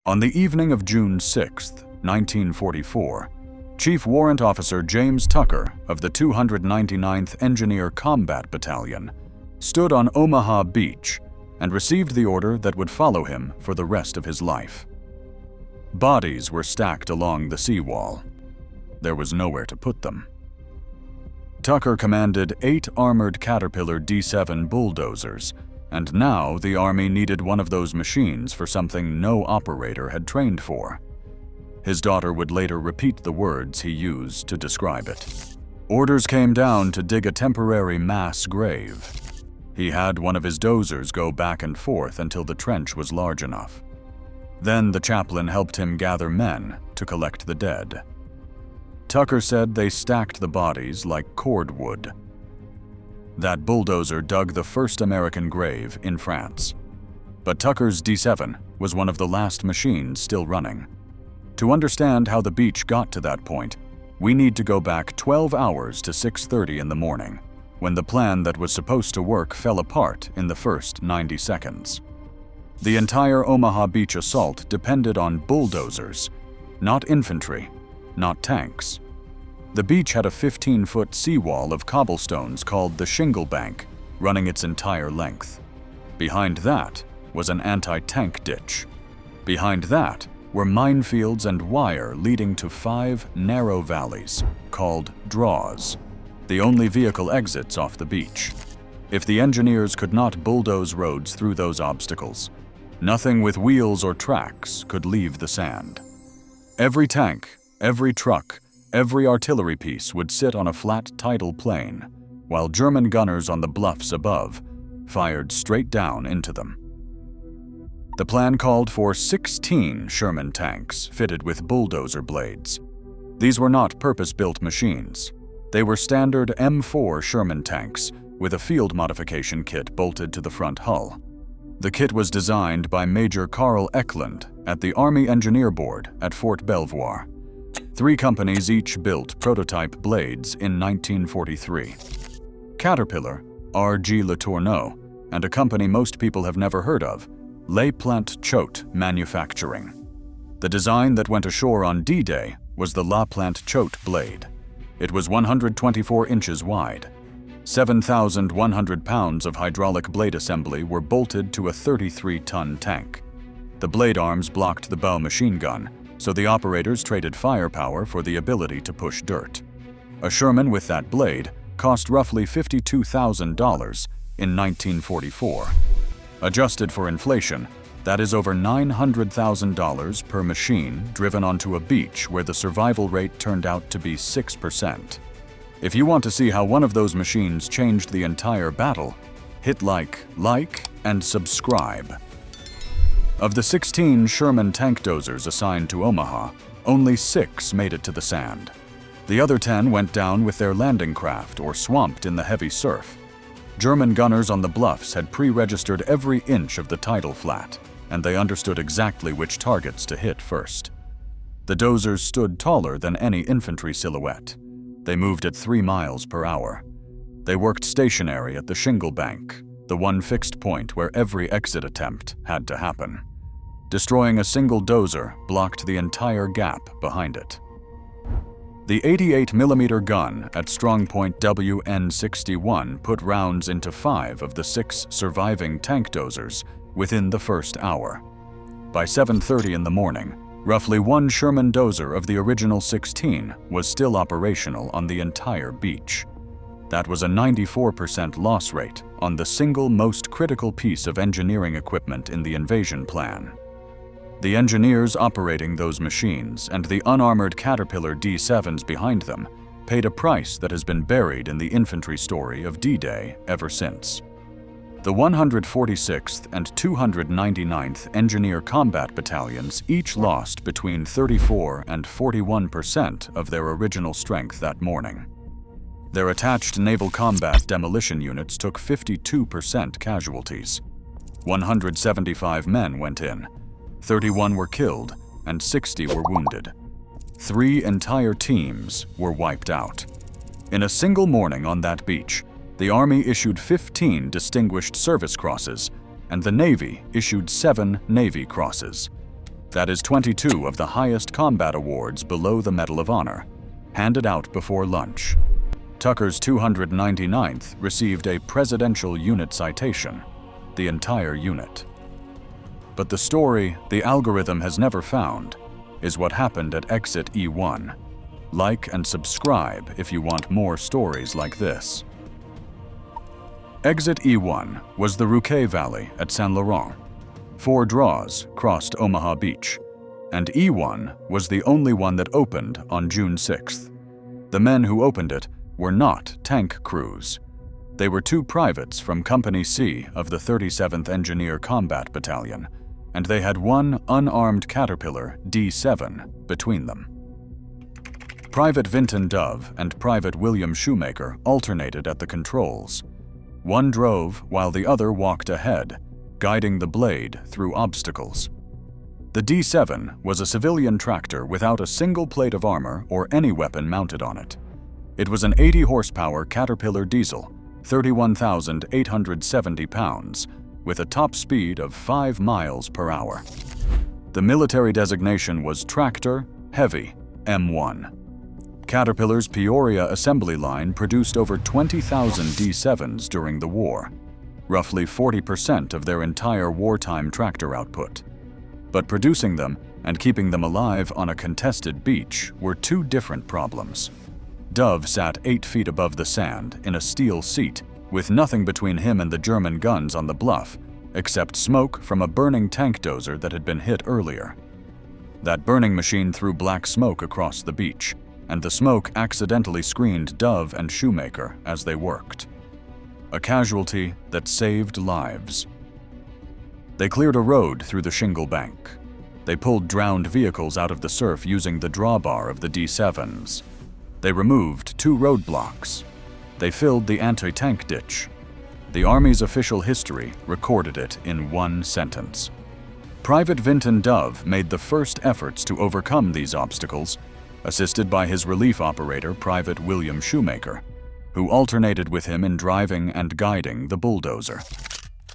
On the evening of June 6, 1944, Chief Warrant Officer James Tucker of the 299th Engineer Combat Battalion stood on Omaha Beach and received the order that would follow him for the rest of his life. Bodies were stacked along the seawall. There was nowhere to put them. Tucker commanded 8 armored Caterpillar D7 bulldozers, and now the Army needed one of those machines for something no operator had trained for. His daughter would later repeat the words he used to describe it. Orders came down to dig a temporary mass grave. He had one of his dozers go back and forth until the trench was large enough. Then the chaplain helped him gather men to collect the dead. Tucker said they stacked the bodies like cordwood. That bulldozer dug the first American grave in France. But Tucker's D7 was one of the last machines still running. To understand how the beach got to that point, we need to go back 12 hours to 6:30 in the morning, when the plan that was supposed to work fell apart in the first 90 seconds. The entire Omaha Beach assault depended on bulldozers, not infantry, not tanks. The beach had a 15-foot seawall of cobblestones called the Shingle Bank, running its entire length. Behind that was an anti-tank ditch. Behind that were minefields and wire leading to 5 narrow valleys, called draws, the only vehicle exits off the beach. If the engineers could not bulldoze roads through those obstacles, nothing with wheels or tracks could leave the sand. Every tank, every truck, every artillery piece would sit on a flat tidal plain, while German gunners on the bluffs above fired straight down into them. The plan called for 16 Sherman tanks fitted with bulldozer blades. These were not purpose-built machines. They were standard M4 Sherman tanks with a field modification kit bolted to the front hull. The kit was designed by Major Carl Eklund at the Army Engineer Board at Fort Belvoir. 3 companies each built prototype blades in 1943. Caterpillar, R.G. Letourneau, and a company most people have never heard of, LaPlant-Choate Manufacturing. The design that went ashore on D-Day was the LaPlant-Choate blade. It was 124 inches wide. 7,100 pounds of hydraulic blade assembly were bolted to a 33-ton tank. The blade arms blocked the bow machine gun, so the operators traded firepower for the ability to push dirt. A Sherman with that blade cost roughly $52,000 in 1944. Adjusted for inflation, that is over $900,000 per machine driven onto a beach where the survival rate turned out to be 6%. If you want to see how one of those machines changed the entire battle, hit like, and subscribe. Of the 16 Sherman tank dozers assigned to Omaha, only 6 made it to the sand. The other 10 went down with their landing craft or swamped in the heavy surf. German gunners on the bluffs had pre-registered every inch of the tidal flat, and they understood exactly which targets to hit first. The dozers stood taller than any infantry silhouette. They moved at 3 miles per hour. They worked stationary at the Shingle Bank, the one fixed point where every exit attempt had to happen. Destroying a single dozer blocked the entire gap behind it. The 88mm gun at strongpoint WN-61 put rounds into 5 of the 6 surviving tank dozers within the first hour. By 7:30 in the morning, roughly 1 Sherman dozer of the original 16 was still operational on the entire beach. That was a 94% loss rate on the single most critical piece of engineering equipment in the invasion plan. The engineers operating those machines and the unarmored Caterpillar D7s behind them paid a price that has been buried in the infantry story of D-Day ever since. The 146th and 299th Engineer Combat Battalions each lost between 34 and 41% of their original strength that morning. Their attached naval combat demolition units took 52% casualties. 175 men went in. 31 were killed, and 60 were wounded. 3 entire teams were wiped out. In a single morning on that beach, the Army issued 15 Distinguished Service Crosses, and the Navy issued 7 Navy Crosses. That is 22 of the highest combat awards below the Medal of Honor, handed out before lunch. Tucker's 299th received a Presidential Unit Citation, the entire unit. But the story the algorithm has never found is what happened at Exit E1. Like and subscribe if you want more stories like this. Exit E1 was the Rouquet Valley at Saint Laurent. 4 draws crossed Omaha Beach, and E1 was the only one that opened on June 6th. The men who opened it were not tank crews. They were 2 privates from Company C of the 37th Engineer Combat Battalion, and they had 1 unarmed Caterpillar D7 between them. Private Vinton Dove and Private William Shoemaker alternated at the controls. One drove while the other walked ahead, guiding the blade through obstacles. The D7 was a civilian tractor without a single plate of armor or any weapon mounted on it. It was an 80-horsepower Caterpillar diesel, 31,870 pounds, with a top speed of 5 miles per hour. The military designation was Tractor Heavy M1. Caterpillar's Peoria assembly line produced over 20,000 D7s during the war, roughly 40% of their entire wartime tractor output. But producing them and keeping them alive on a contested beach were 2 different problems. Dove sat 8 feet above the sand in a steel seat with nothing between him and the German guns on the bluff except smoke from a burning tank dozer that had been hit earlier. That burning machine threw black smoke across the beach, and the smoke accidentally screened Dove and Shoemaker as they worked. A casualty that saved lives. They cleared a road through the shingle bank. They pulled drowned vehicles out of the surf using the drawbar of the D7s. They removed 2 roadblocks. They filled the anti-tank ditch. The Army's official history recorded it in 1 sentence. Private Vinton Dove made the first efforts to overcome these obstacles, assisted by his relief operator, Private William Shoemaker, who alternated with him in driving and guiding the Bulldozer.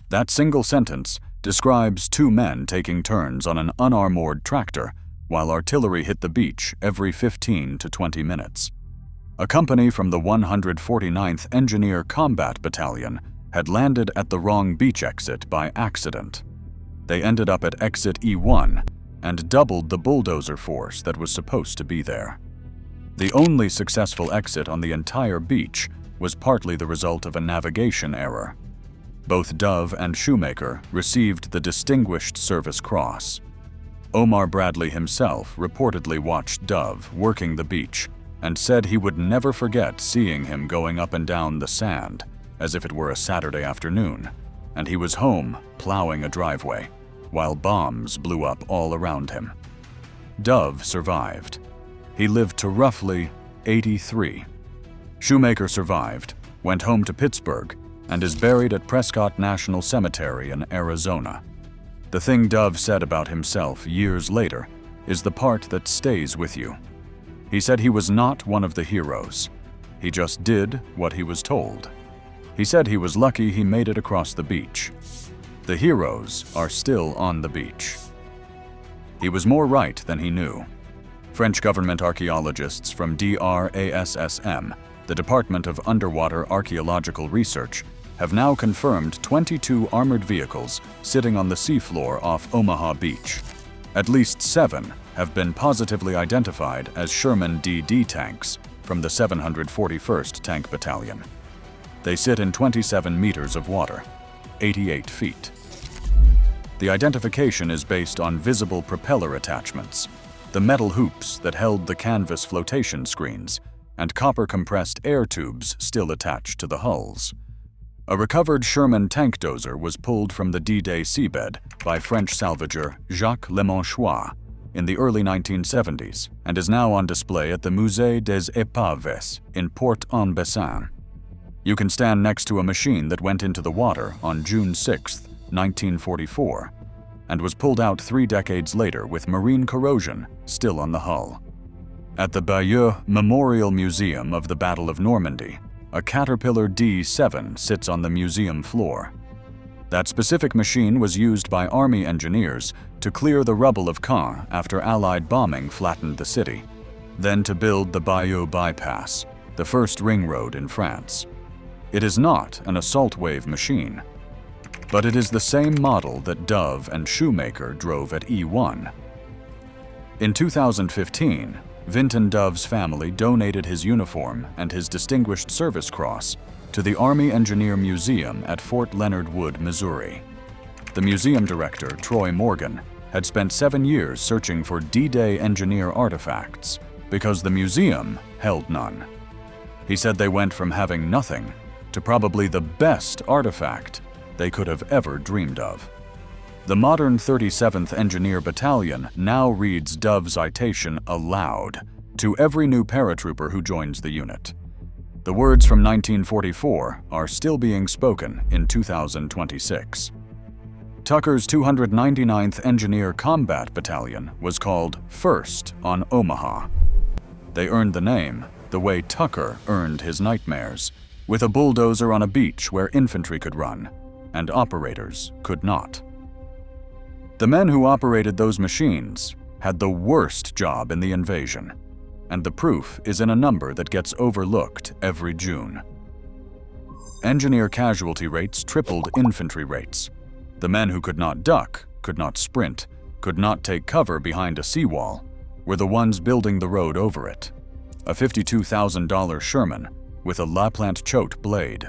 That single sentence describes 2 men taking turns on an unarmored tractor while artillery hit the beach every 15 to 20 minutes. A company from the 149th Engineer Combat Battalion had landed at the wrong beach exit by accident. They ended up at Exit E1 and doubled the bulldozer force that was supposed to be there. The only successful exit on the entire beach was partly the result of a navigation error. Both Dove and Shoemaker received the Distinguished Service Cross. Omar Bradley himself reportedly watched Dove working the beach and said he would never forget seeing him going up and down the sand as if it were a Saturday afternoon, and he was home plowing a driveway while bombs blew up all around him. Dove survived. He lived to roughly 83. Shoemaker survived, went home to Pittsburgh, and is buried at Prescott National Cemetery in Arizona. The thing Dove said about himself years later is the part that stays with you. He said he was not one of the heroes. He just did what he was told. He said he was lucky he made it across the beach. The heroes are still on the beach. He was more right than he knew. French government archaeologists from DRASSM, the Department of Underwater Archaeological Research, have now confirmed 22 armored vehicles sitting on the seafloor off Omaha Beach. At least 7 have been positively identified as Sherman DD tanks from the 741st Tank Battalion. They sit in 27 meters of water, 88 feet. The identification is based on visible propeller attachments, the metal hoops that held the canvas flotation screens, and copper-compressed air tubes still attached to the hulls. A recovered Sherman tank dozer was pulled from the D-Day seabed by French salvager Jacques LaPlant-Choate in the early 1970s and is now on display at the Musée des Épaves in Port-en-Bessin. You can stand next to a machine that went into the water on June 6, 1944, and was pulled out 3 decades later with marine corrosion still on the hull. At the Bayeux Memorial Museum of the Battle of Normandy, a Caterpillar D7 sits on the museum floor. That specific machine was used by Army engineers to clear the rubble of Caen after Allied bombing flattened the city, then to build the Bayeux Bypass, the first ring road in France. It is not an assault wave machine, but it is the same model that Dove and Shoemaker drove at E1. In 2015, Vinton Dove's family donated his uniform and his Distinguished Service Cross to the Army Engineer Museum at Fort Leonard Wood, Missouri. The museum director, Troy Morgan, had spent 7 years searching for D-Day engineer artifacts because the museum held none. He said they went from having nothing to probably the best artifact they could have ever dreamed of. The modern 37th Engineer Battalion now reads Dove's citation aloud to every new paratrooper who joins the unit. The words from 1944 are still being spoken in 2026. Tucker's 299th Engineer Combat Battalion was called First on Omaha. They earned the name the way Tucker earned his nightmares, with a bulldozer on a beach where infantry could run and operators could not. The men who operated those machines had the worst job in the invasion, and the proof is in a number that gets overlooked every June. Engineer casualty rates tripled infantry rates. The men who could not duck, could not sprint, could not take cover behind a seawall, were the ones building the road over it. A $52,000 Sherman with a LaPlant-Choate blade.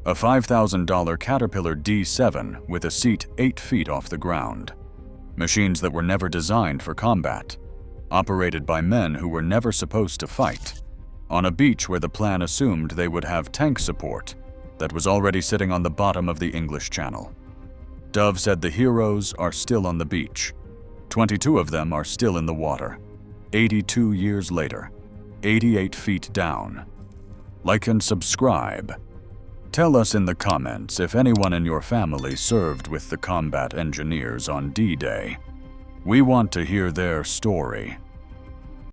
A $5,000 Caterpillar D7 with a seat 8 feet off the ground. Machines that were never designed for combat, operated by men who were never supposed to fight, on a beach where the plan assumed they would have tank support that was already sitting on the bottom of the English Channel. Dove said the heroes are still on the beach. 22 of them are still in the water. 82 years later, 88 feet down. Like and subscribe. Tell us in the comments if anyone in your family served with the combat engineers on D-Day. We want to hear their story.